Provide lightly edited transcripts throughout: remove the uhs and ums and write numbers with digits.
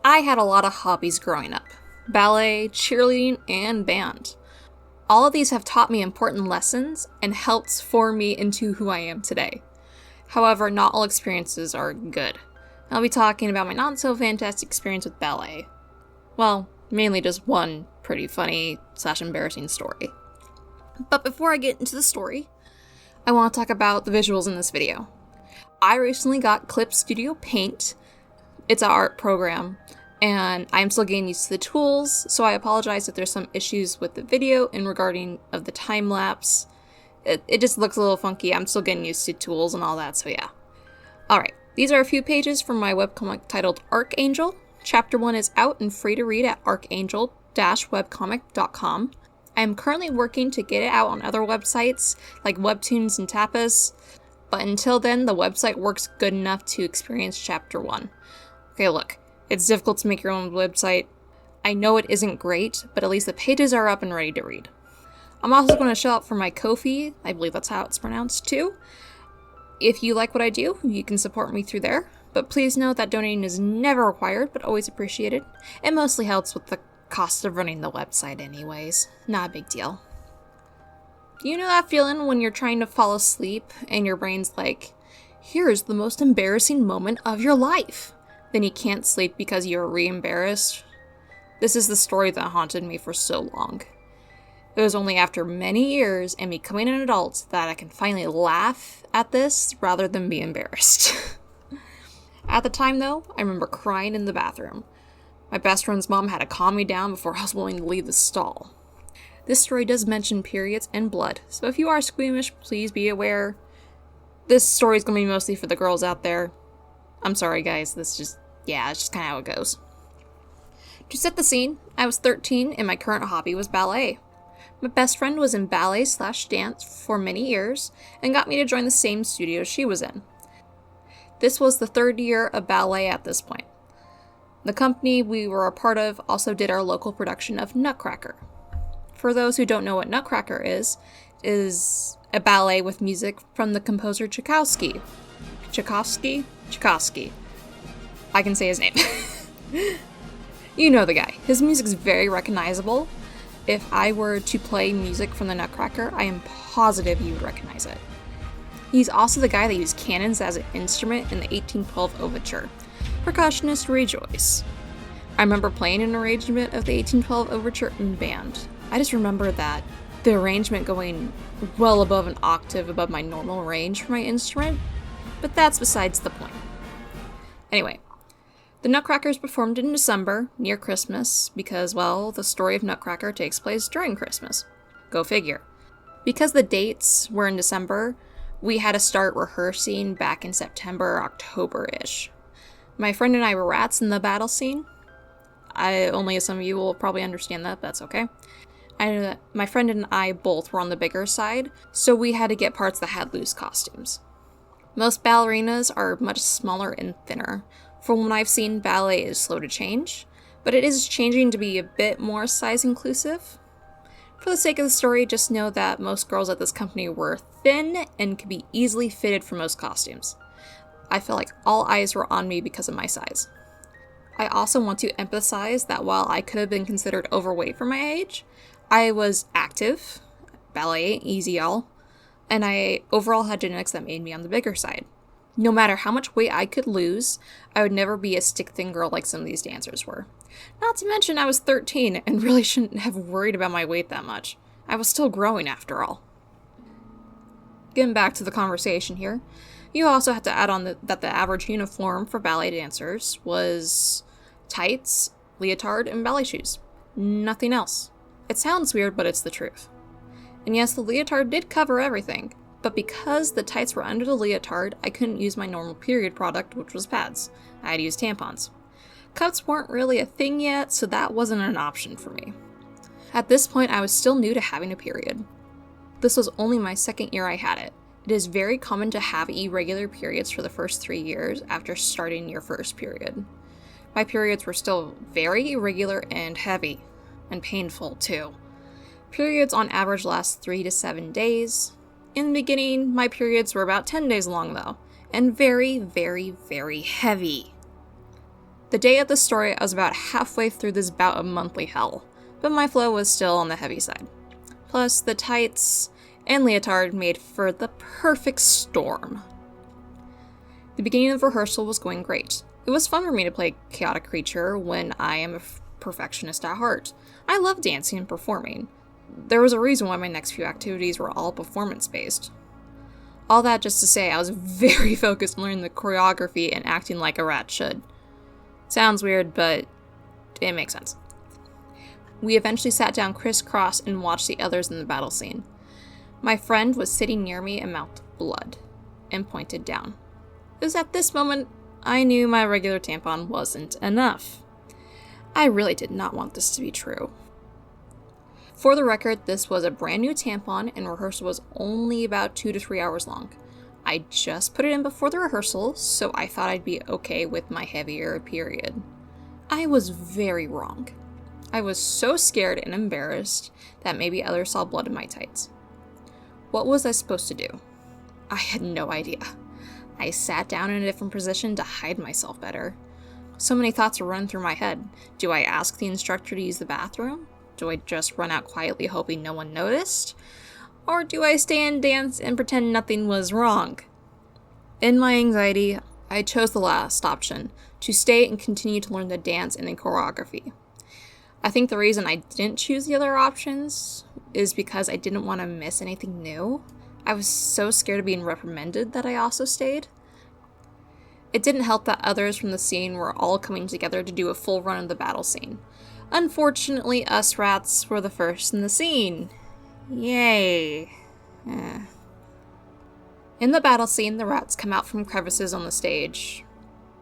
I had a lot of hobbies growing up: ballet, cheerleading, and band. All of these have taught me important lessons and helped form me into who I am today. However, not all experiences are good. I'll be talking about my not-so-fantastic experience with ballet. Well, mainly just one pretty funny/embarrassing story. But before I get into the story, I want to talk about the visuals in this video. I recently got Clip Studio Paint. It's an art program, and I'm still getting used to the tools, so I apologize if there's some issues with the video in regarding of the time lapse. It just looks a little funky. I'm still getting used to tools and all that, so yeah. Alright, these are a few pages from my webcomic titled Archangel. Chapter 1 is out and free to read at archangel-webcomic.com. I am currently working to get it out on other websites like Webtoons and Tapas, but until then, the website works good enough to experience Chapter 1. Okay, look, it's difficult to make your own website. I know it isn't great, but at least the pages are up and ready to read. I'm also going to show up for my Ko-fi, I believe that's how it's pronounced too. If you like what I do, you can support me through there, but please note that donating is never required, but always appreciated. It mostly helps with the cost of running the website anyways. Not a big deal. You know that feeling when you're trying to fall asleep and your brain's like, here's the most embarrassing moment of your life. Then you can't sleep because you're re-embarrassed? This is the story that haunted me for so long. It was only after many years and becoming an adult that I can finally laugh at this rather than be embarrassed. At the time though, I remember crying in the bathroom. My best friend's mom had to calm me down before I was willing to leave the stall. This story does mention periods and blood, so if you are squeamish, please be aware. This story is going to be mostly for the girls out there. I'm sorry guys, it's just kind of how it goes. To set the scene, I was 13 and my current hobby was ballet. My best friend was in ballet/dance for many years and got me to join the same studio she was in. This was the third year of ballet at this point. The company we were a part of also did our local production of Nutcracker. For those who don't know what Nutcracker is a ballet with music from the composer Tchaikovsky. Tchaikovsky. I can say his name. You know the guy. His music's very recognizable. If I were to play music from the Nutcracker, I am positive you would recognize it. He's also the guy that used cannons as an instrument in the 1812 overture. Percussionist Rejoice. I remember playing an arrangement of the 1812 overture in band. I just remember that the arrangement going well above an octave above my normal range for my instrument, but that's besides the point. Anyway, the Nutcrackers performed in December, near Christmas, because, well, the story of Nutcracker takes place during Christmas. Go figure. Because the dates were in December, we had to start rehearsing back in September, October-ish. My friend and I were rats in the battle scene. Only some of you will probably understand that, that's okay. My friend and I both were on the bigger side, so we had to get parts that had loose costumes. Most ballerinas are much smaller and thinner. From what I've seen, ballet is slow to change, but it is changing to be a bit more size inclusive. For the sake of the story, just know that most girls at this company were thin and could be easily fitted for most costumes. I felt like all eyes were on me because of my size. I also want to emphasize that while I could have been considered overweight for my age, I was active, ballet ain't easy y'all, and I overall had genetics that made me on the bigger side. No matter how much weight I could lose, I would never be a stick-thin girl like some of these dancers were. Not to mention I was 13 and really shouldn't have worried about my weight that much. I was still growing after all. Getting back to the conversation here, you also have to add on that the average uniform for ballet dancers was tights, leotard, and ballet shoes. Nothing else. It sounds weird, but it's the truth. And yes, the leotard did cover everything. But because the tights were under the leotard, I couldn't use my normal period product, which was pads. I had to use tampons. Cups weren't really a thing yet, so that wasn't an option for me. At this point, I was still new to having a period. This was only my second year I had it. It is very common to have irregular periods for the first 3 years after starting your first period. My periods were still very irregular and heavy, and painful too. Periods on average last 3 to 7 days. In the beginning, my periods were about 10 days long though, and very, very, very heavy. The day of the story, I was about halfway through this bout of monthly hell, but my flow was still on the heavy side. Plus, the tights and leotard made for the perfect storm. The beginning of rehearsal was going great. It was fun for me to play a chaotic creature when I am a perfectionist at heart. I love dancing and performing. There was a reason why my next few activities were all performance-based. All that just to say, I was very focused on learning the choreography and acting like a rat should. Sounds weird, but it makes sense. We eventually sat down crisscross and watched the others in the battle scene. My friend was sitting near me and mouthed blood, and pointed down. It was at this moment I knew my regular tampon wasn't enough. I really did not want this to be true. For the record, this was a brand new tampon and rehearsal was only about 2 to 3 hours long. I just put it in before the rehearsal, so I thought I'd be okay with my heavier period. I was very wrong. I was so scared and embarrassed that maybe others saw blood in my tights. What was I supposed to do? I had no idea. I sat down in a different position to hide myself better. So many thoughts were running through my head. Do I ask the instructor to use the bathroom? Do I just run out quietly hoping no one noticed? Or do I stay and dance and pretend nothing was wrong? In my anxiety, I chose the last option, to stay and continue to learn the dance and the choreography. I think the reason I didn't choose the other options is because I didn't want to miss anything new. I was so scared of being reprimanded that I also stayed. It didn't help that others from the scene were all coming together to do a full run of the battle scene. Unfortunately, us rats were the first in the scene. Yay. In the battle scene, the rats come out from crevices on the stage.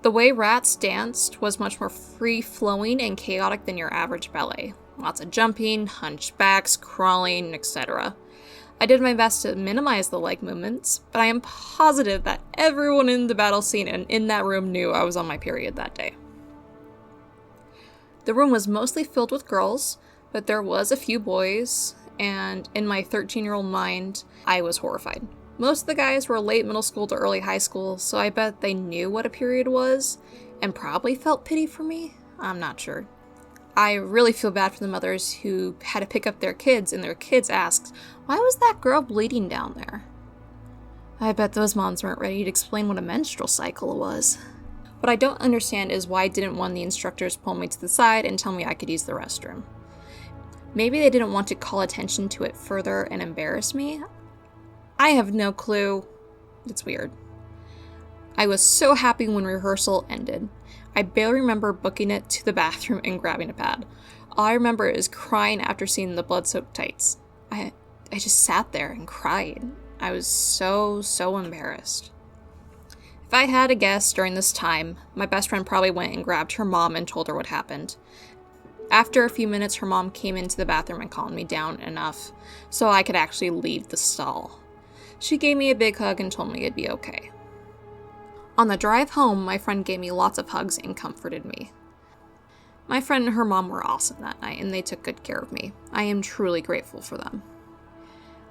The way rats danced was much more free-flowing and chaotic than your average ballet. Lots of jumping, hunchbacks, crawling, etc. I did my best to minimize the leg movements, but I am positive that everyone in the battle scene and in that room knew I was on my period that day. The room was mostly filled with girls, but there was a few boys, and in my 13-year-old mind, I was horrified. Most of the guys were late middle school to early high school, so I bet they knew what a period was, and probably felt pity for me. I'm not sure. I really feel bad for the mothers who had to pick up their kids, and their kids asked, "Why was that girl bleeding down there?" I bet those moms weren't ready to explain what a menstrual cycle was. What I don't understand is why didn't one of the instructors pull me to the side and tell me I could use the restroom? Maybe they didn't want to call attention to it further and embarrass me? I have no clue. It's weird. I was so happy when rehearsal ended. I barely remember booking it to the bathroom and grabbing a pad. All I remember is crying after seeing the blood-soaked tights. I just sat there and cried. I was so embarrassed. If I had to guess during this time, my best friend probably went and grabbed her mom and told her what happened. After a few minutes, her mom came into the bathroom and calmed me down enough so I could actually leave the stall. She gave me a big hug and told me it'd be okay. On the drive home, my friend gave me lots of hugs and comforted me. My friend and her mom were awesome that night, and they took good care of me. I am truly grateful for them.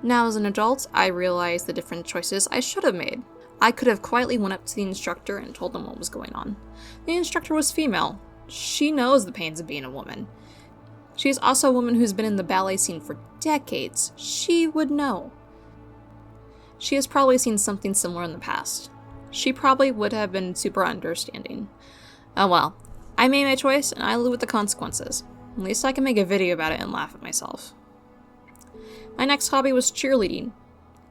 Now as an adult, I realize the different choices I should have made. I could have quietly went up to the instructor and told them what was going on. The instructor was female. She knows the pains of being a woman. She is also a woman who's been in the ballet scene for decades. She would know. She has probably seen something similar in the past. She probably would have been super understanding. Oh well, I made my choice and I live with the consequences. At least I can make a video about it and laugh at myself. My next hobby was cheerleading.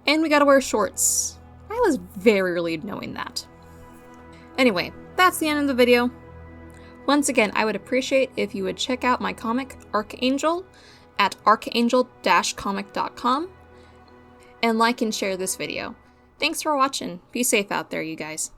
And we gotta wear shorts. I was very relieved knowing that. Anyway, that's the end of the video. Once again, I would appreciate if you would check out my comic, Archangel, at archangel-comic.com, and like and share this video. Thanks for watching. Be safe out there, you guys.